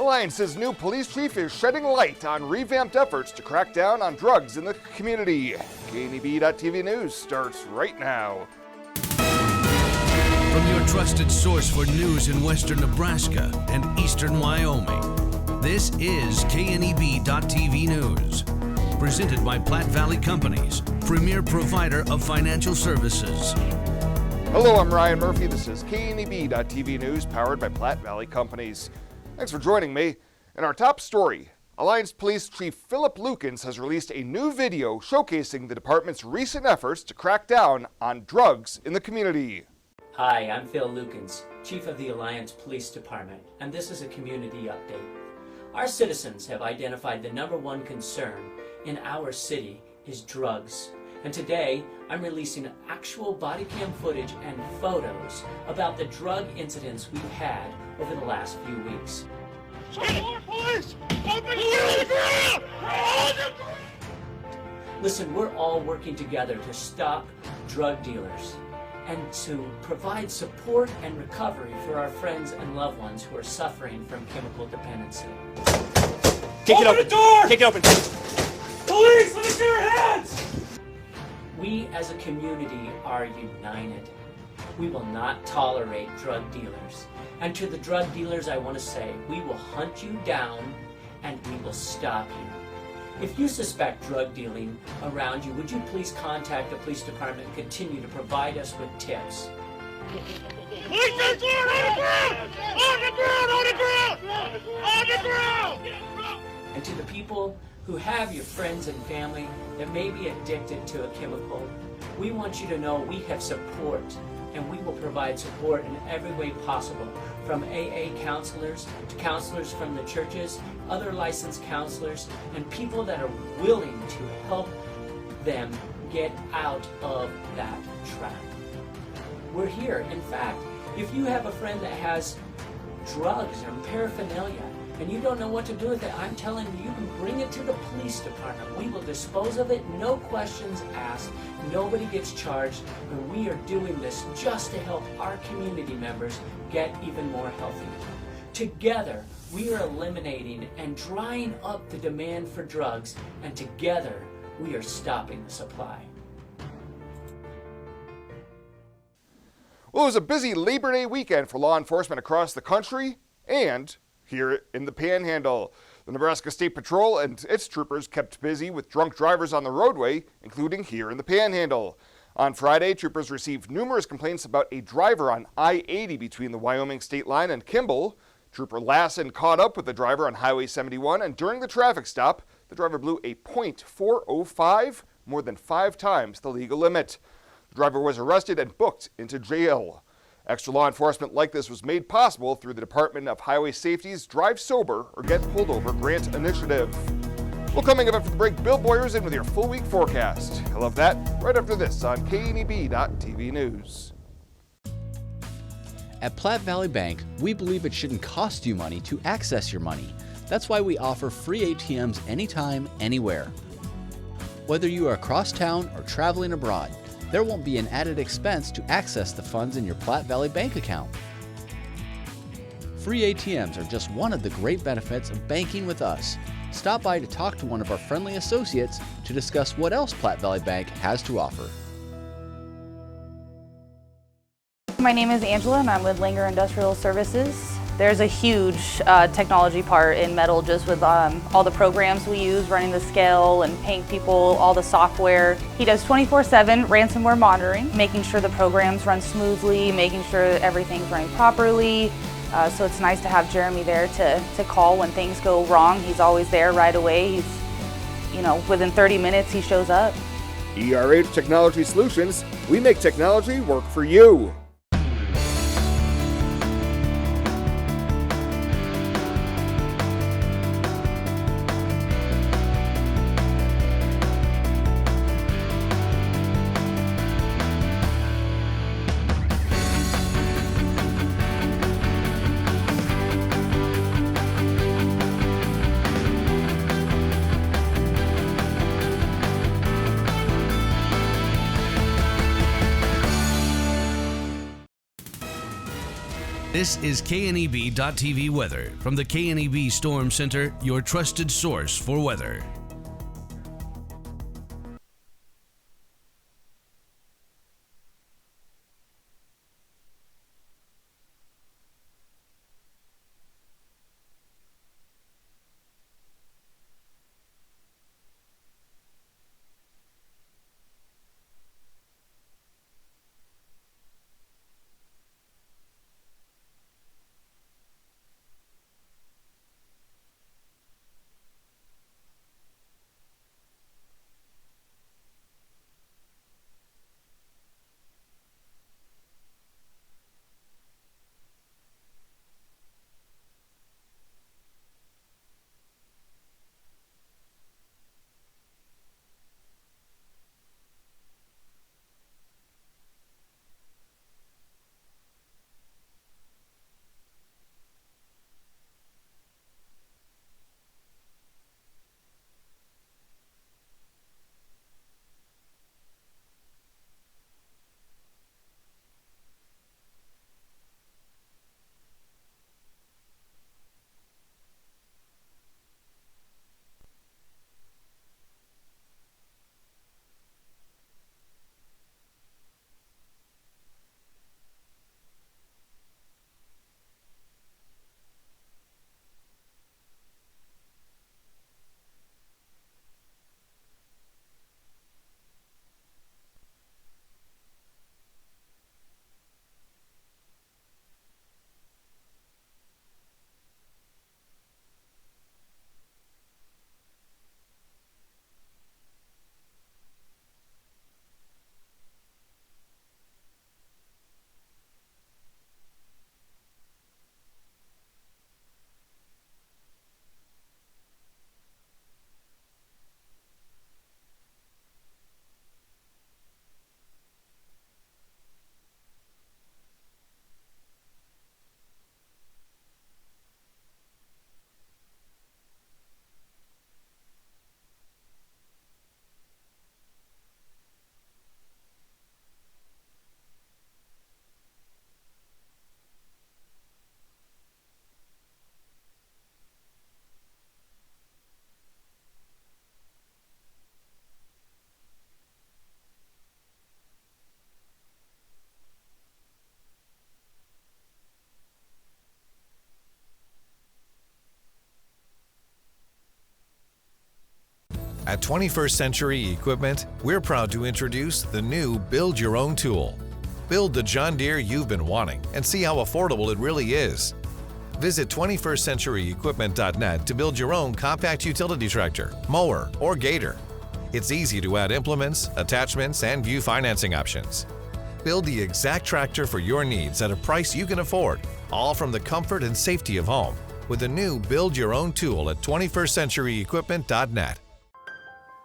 Alliance's new police chief is shedding light on revamped efforts to crack down on drugs in the community. KNEB.TV News starts right now. From your trusted source for news in western Nebraska and eastern Wyoming, this is KNEB.TV News. Presented by Platte Valley Companies, premier provider of financial services. Hello, I'm Ryan Murphy. This is KNEB.TV News, powered by Platte Valley Companies. Thanks for joining me. In our top story, Alliance Police Chief Philip Lukens has released a new video showcasing the department's recent efforts to crack down on drugs in the community. Hi, I'm Phil Lukens, Chief of the Alliance Police Department, and this is a community update. Our citizens have identified the number one concern in our city is drugs. And today, I'm releasing actual body cam footage and photos about the drug incidents we've had over the last few weeks. Listen, we're all working together to stop drug dealers and to provide support and recovery for our friends and loved ones who are suffering from chemical dependency. Open the door! Kick it open! Police, let me see your hands! We as a community are united. We will not tolerate drug dealers. And to the drug dealers, I want to say, we will hunt you down and we will stop you. If you suspect drug dealing around you, would you please contact the police department and continue to provide us with tips? And to the people who have your friends and family that may be addicted to a chemical, we want you to know we have support, and we will provide support in every way possible, from AA counselors to counselors from the churches, other licensed counselors, and people that are willing to help them get out of that trap. We're here. In fact, if you have a friend that has drugs or paraphernalia, and you don't know what to do with it, I'm telling you, you can bring it to the police department. We will dispose of it, no questions asked. Nobody gets charged, and we are doing this just to help our community members get even more healthy. Together, we are eliminating and drying up the demand for drugs, and together, we are stopping the supply. Well, it was a busy Labor Day weekend for law enforcement across the country and here in the Panhandle. The Nebraska State Patrol and its troopers kept busy with drunk drivers on the roadway, including here in the Panhandle. On Friday, troopers received numerous complaints about a driver on I-80 between the Wyoming state line and Kimball. Trooper Lassen caught up with the driver on Highway 71, and during the traffic stop, the driver blew a .405, more than 5 times the legal limit. The driver was arrested and booked into jail. Extra law enforcement like this was made possible through the Department of Highway Safety's Drive Sober or Get Pulled Over grant initiative. Well, coming up after the break, Bill Boyer's in with your full week forecast. I love that right after this on KNEB.TV News. At Platte Valley Bank, we believe it shouldn't cost you money to access your money. That's why we offer free ATMs anytime, anywhere. Whether you are across town or traveling abroad, there won't be an added expense to access the funds in your Platte Valley Bank account. Free ATMs are just one of the great benefits of banking with us. Stop by to talk to one of our friendly associates to discuss what else Platte Valley Bank has to offer. My name is Angela and I'm with Langer Industrial Services. There's a huge technology part in metal, just with all the programs we use, running the scale and paying people, all the software. He does 24/7 ransomware monitoring, making sure the programs run smoothly, making sure everything's running properly. So it's nice to have Jeremy there to call when things go wrong. He's always there right away. Within 30 minutes he shows up. ERH Technology Solutions, we make technology work for you. This is KNEB.TV weather from the KNEB Storm Center, your trusted source for weather. At 21st Century Equipment, we're proud to introduce the new Build Your Own tool. Build the John Deere you've been wanting and see how affordable it really is. Visit 21stcenturyequipment.net to build your own compact utility tractor, mower, or gator. It's easy to add implements, attachments, and view financing options. Build the exact tractor for your needs at a price you can afford, all from the comfort and safety of home, with the new Build Your Own tool at 21stcenturyequipment.net.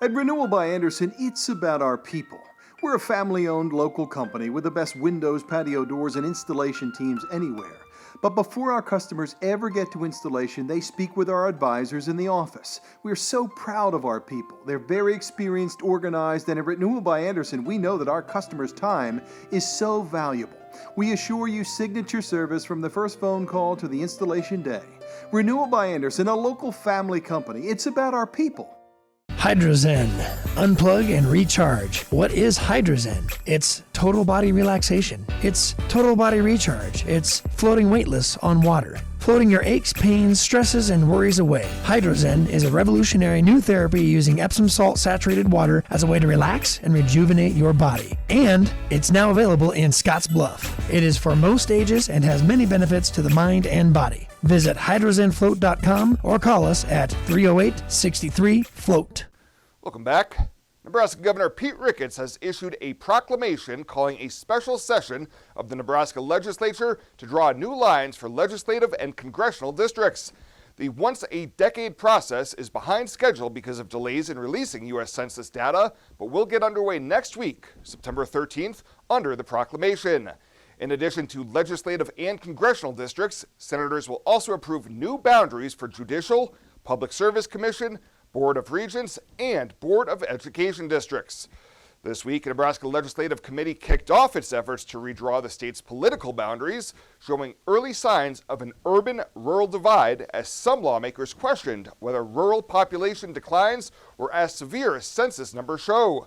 At Renewal by Andersen, it's about our people. We're a family-owned local company with the best windows, patio doors, and installation teams anywhere. But before our customers ever get to installation, they speak with our advisors in the office. We're so proud of our people. They're very experienced, organized, and at Renewal by Andersen, we know that our customers' time is so valuable. We assure you signature service from the first phone call to the installation day. Renewal by Andersen, a local family company. It's about our people. Hydrozen. Unplug and recharge. What is Hydrozen? It's total body relaxation. It's total body recharge. It's floating weightless on water. Floating your aches, pains, stresses, and worries away. Hydrozen is a revolutionary new therapy using Epsom salt saturated water as a way to relax and rejuvenate your body. And it's now available in Scottsbluff. It is for most ages and has many benefits to the mind and body. Visit hydrozenfloat.com or call us at 308-63-FLOAT. Welcome back. Nebraska Governor Pete Ricketts has issued a proclamation calling a special session of the Nebraska legislature to draw new lines for legislative and congressional districts. The once-a-decade process is behind schedule because of delays in releasing U.S. Census data, but will get underway next week, September 13th, under the proclamation. In addition to legislative and congressional districts, senators will also approve new boundaries for judicial, public service commission, Board of Regents, and Board of Education districts. This week, a Nebraska Legislative Committee kicked off its efforts to redraw the state's political boundaries, showing early signs of an urban-rural divide as some lawmakers questioned whether rural population declines were as severe as census numbers show.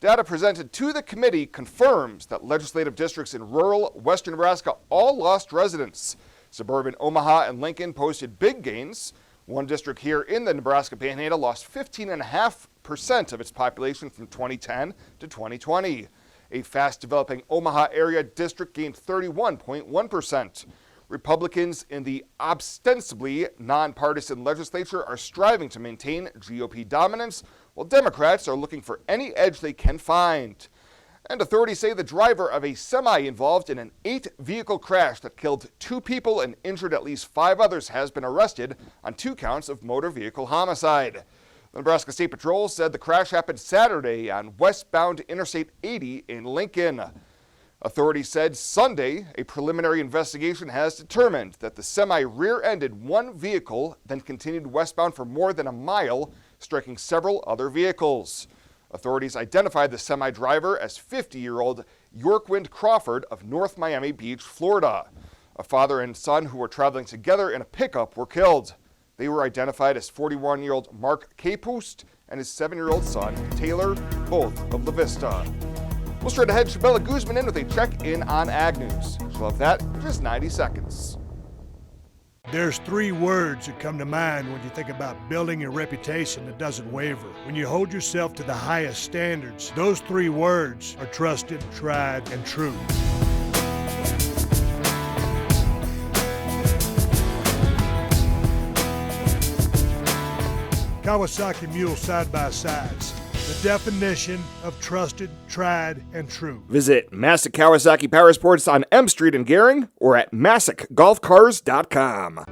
Data presented to the committee confirms that legislative districts in rural western Nebraska all lost residents. Suburban Omaha and Lincoln posted big gains. One district here in the Nebraska Panhandle lost 15.5% of its population from 2010 to 2020. A fast-developing Omaha area district gained 31.1%. Republicans in the ostensibly nonpartisan legislature are striving to maintain GOP dominance, while Democrats are looking for any edge they can find. And authorities say the driver of a semi involved in an 8-vehicle crash that killed 2 people and injured at least 5 others has been arrested on 2 counts of motor vehicle homicide. The Nebraska State Patrol said the crash happened Saturday on westbound Interstate 80 in Lincoln. Authorities said Sunday a preliminary investigation has determined that the semi rear-ended one vehicle, then continued westbound for more than a mile, striking several other vehicles. Authorities identified the semi-driver as 50-year-old Yorkwind Crawford of North Miami Beach, Florida. A father and son who were traveling together in a pickup were killed. They were identified as 41-year-old Mark Capust and his 7-year-old son, Taylor, both of La Vista. We'll straight ahead, Shabella Guzman in with a check-in on Ag News. She'll have that in just 90 seconds. There's 3 words that come to mind when you think about building a reputation that doesn't waver. When you hold yourself to the highest standards, those 3 words are trusted, tried, and true. Kawasaki Mule side-by-sides. The definition of trusted, tried, and true. Visit Massac Kawasaki Power Sports on M Street in Gering or at MassacGolfCars.com.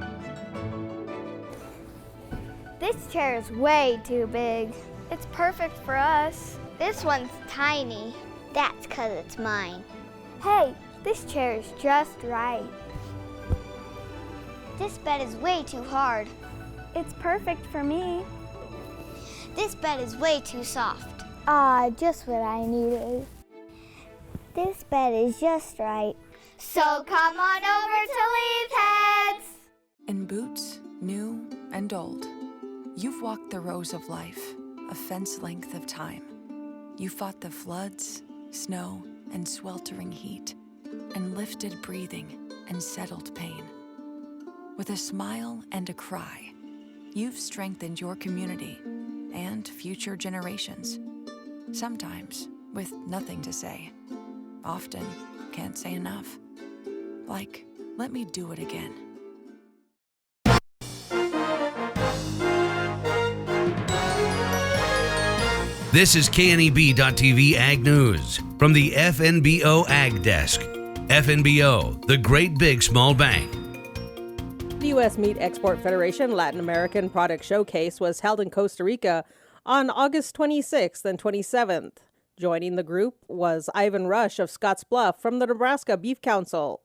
This chair is way too big. It's perfect for us. This one's tiny. That's 'cause it's mine. Hey, this chair is just right. This bed is way too hard. It's perfect for me. This bed is way too soft. Just what I needed. This bed is just right. So come on over to Leaf Heads! In boots, new and old, you've walked the rows of life, a fence length of time. You fought the floods, snow, and sweltering heat, and lifted breathing and settled pain. With a smile and a cry, you've strengthened your community and future generations. Sometimes with nothing to say. Often can't say enough. Like, let me do it again. This is KNEB.TV Ag News from the FNBO Ag Desk. FNBO, the great big small bank. The U.S. Meat Export Federation Latin American Product Showcase was held in Costa Rica on August 26th and 27th. Joining the group was Ivan Rush of Scottsbluff from the Nebraska Beef Council.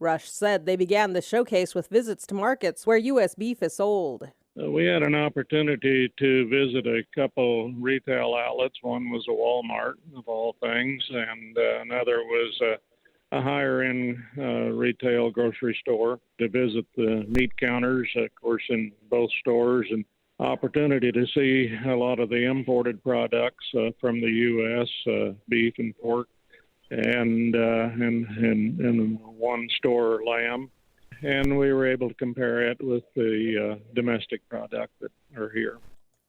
Rush said they began the showcase with visits to markets where U.S. beef is sold. We had an opportunity to visit a couple retail outlets. One was a Walmart, of all things, and another was a higher-end retail grocery store, to visit the meat counters, of course, in both stores, and opportunity to see a lot of the imported products from the U.S., beef and pork, and one store lamb. And we were able to compare it with the domestic product that are here.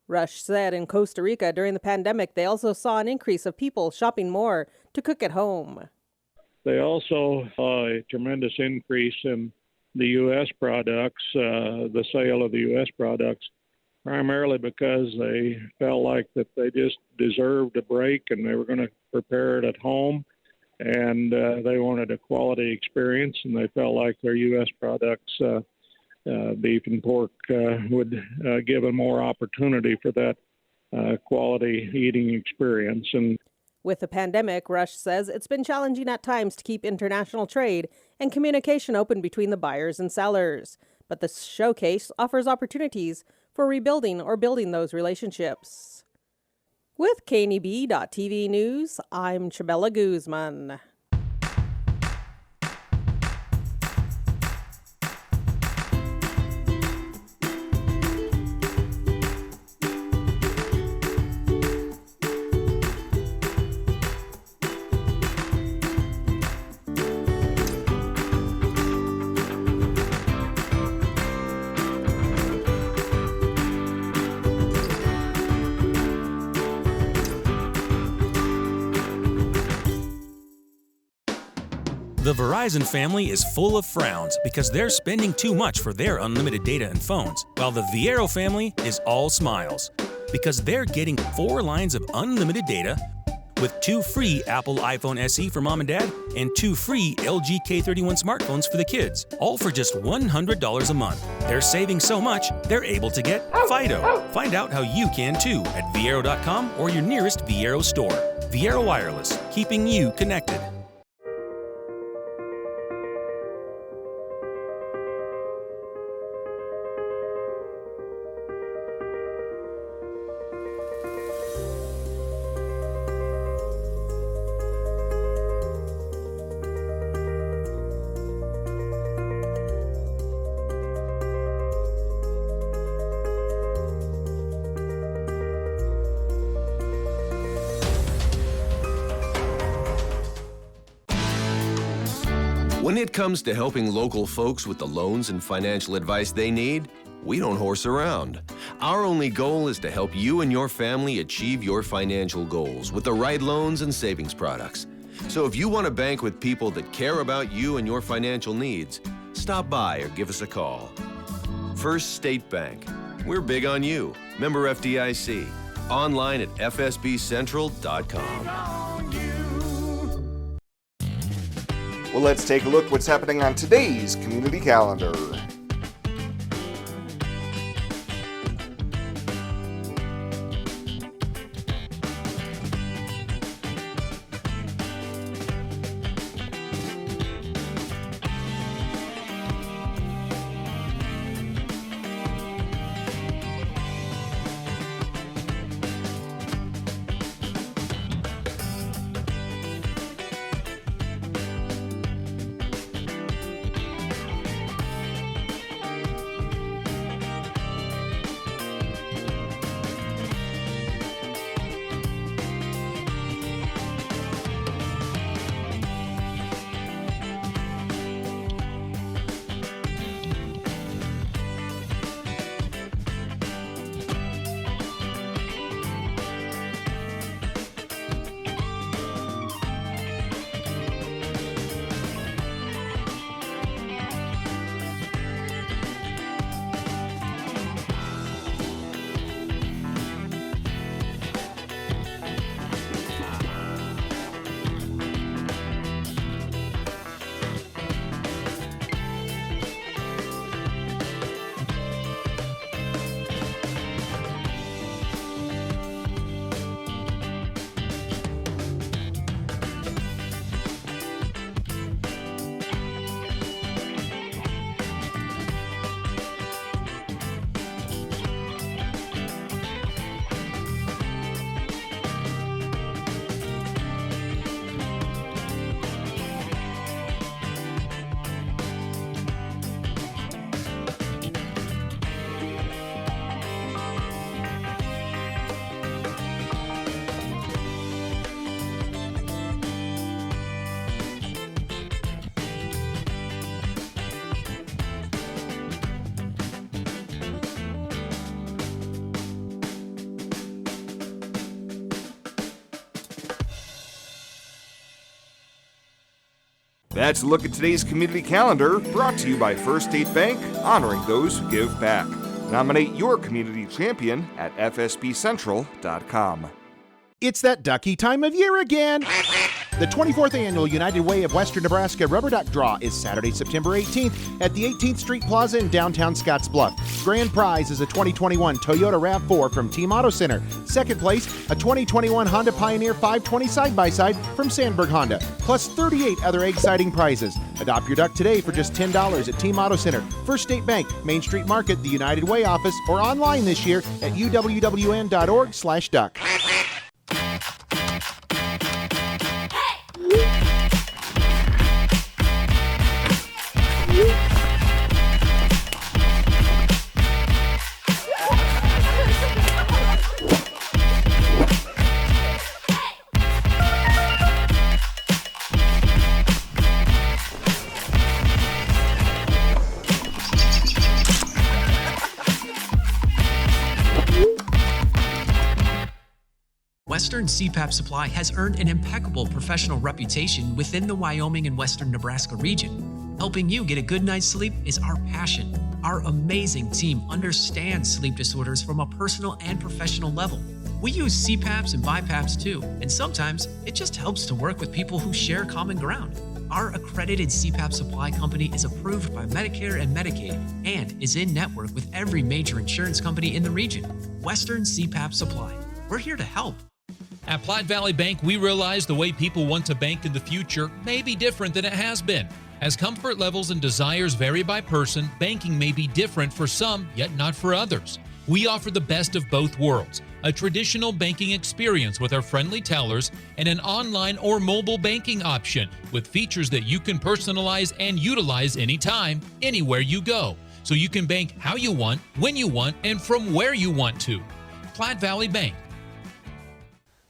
Rush said in Costa Rica during the pandemic, they also saw an increase of people shopping more to cook at home. They also saw a tremendous increase in the U.S. products, the sale of the U.S. products, primarily because they felt like that they just deserved a break and they were going to prepare it at home, and they wanted a quality experience, and they felt like their U.S. products, beef and pork, would give them more opportunity for that quality eating experience. And with the pandemic, Rush says it's been challenging at times to keep international trade and communication open between the buyers and sellers. But the showcase offers opportunities for rebuilding or building those relationships. With KNEB.TV News, I'm Chabela Guzman. The Verizon family is full of frowns because they're spending too much for their unlimited data and phones, while the Viero family is all smiles because they're getting 4 lines of unlimited data with 2 free Apple iPhone SE for mom and dad and 2 free LG K31 smartphones for the kids, all for just $100 a month. They're saving so much, they're able to get Fido. Find out how you can too at Viero.com or your nearest Viero store. Viero Wireless, keeping you connected. When it comes to helping local folks with the loans and financial advice they need, we don't horse around. Our only goal is to help you and your family achieve your financial goals with the right loans and savings products. So if you want to bank with people that care about you and your financial needs, stop by or give us a call. First State Bank. We're big on you. Member FDIC. Online at fsbcentral.com. Well, let's take a look what's happening on today's community calendar. That's a look at today's community calendar, brought to you by First State Bank, honoring those who give back. Nominate your community champion at fsbcentral.com. It's that ducky time of year again. The 24th Annual United Way of Western Nebraska Rubber Duck Draw is Saturday, September 18th at the 18th Street Plaza in downtown Scottsbluff. Grand prize is a 2021 Toyota RAV4 from Team Auto Center. Second place, a 2021 Honda Pioneer 520 side-by-side from Sandberg Honda, plus 38 other exciting prizes. Adopt your duck today for just $10 at Team Auto Center, First State Bank, Main Street Market, the United Way office, or online this year at uwwn.org/duck. Western CPAP Supply has earned an impeccable professional reputation within the Wyoming and Western Nebraska region. Helping you get a good night's sleep is our passion. Our amazing team understands sleep disorders from a personal and professional level. We use CPAPs and BiPAPs too, and sometimes it just helps to work with people who share common ground. Our accredited CPAP supply company is approved by Medicare and Medicaid and is in network with every major insurance company in the region. Western CPAP Supply. We're here to help. At Platte Valley Bank, we realize the way people want to bank in the future may be different than it has been. As comfort levels and desires vary by person, banking may be different for some, yet not for others. We offer the best of both worlds, a traditional banking experience with our friendly tellers and an online or mobile banking option with features that you can personalize and utilize anytime, anywhere you go. So you can bank how you want, when you want, and from where you want to. Platte Valley Bank.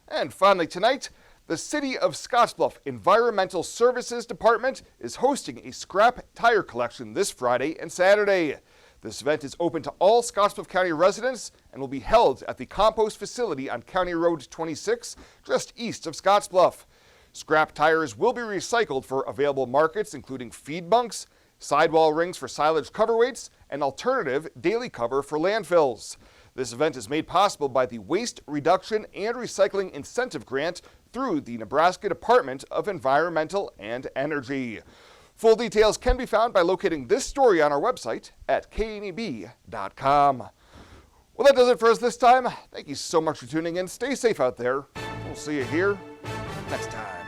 And finally tonight, the City of Scottsbluff Environmental Services Department is hosting a scrap tire collection this Friday and Saturday. This event is open to all Scottsbluff County residents and will be held at the compost facility on County Road 26, just east of Scottsbluff. Scrap tires will be recycled for available markets, including feed bunks, sidewall rings for silage coverweights, and alternative daily cover for landfills. This event is made possible by the Waste Reduction and Recycling Incentive Grant through the Nebraska Department of Environmental and Energy. Full details can be found by locating this story on our website at kneb.com. Well, that does it for us this time. Thank you so much for tuning in. Stay safe out there. We'll see you here next time.